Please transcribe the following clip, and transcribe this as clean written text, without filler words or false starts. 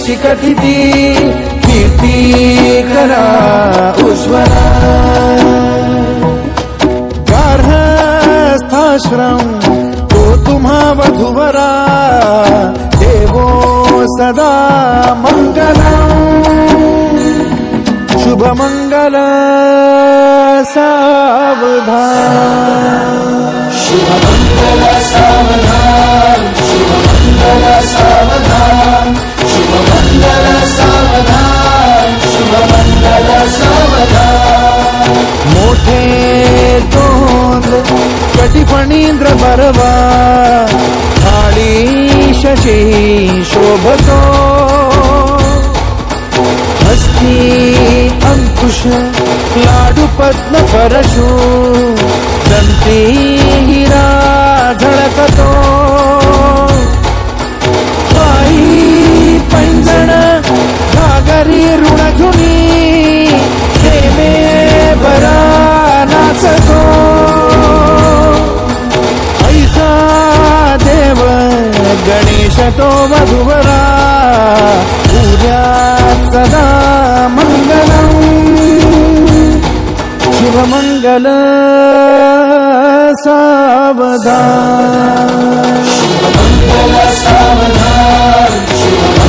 शिखतिती कीर्ती करा उज्ज्वला गार्हस्थाश्रम तो तुम्हा वधूवरा देवो सदा मंगलम शुभ मंगल सावधान शुभ मंगल सावधान शुभ मंगल सावधान शुभ मंगल सावधान शुभ मंगल सावधान मोठे तोंड कटिफणींद्र बरवा थाळी शशी शोभतो हस्ती अंकुश लाडू पद्म परशु दंती हिरा झळकतो पायी पैंजण घागरी ऋणझुनी प्रेमे बरा नाचतो ऐसा देव गणेश तो वधूवरा पूज्यात सदा मंगलम शुभ मंगल सावधान शुभ मंगल सावधान शुभ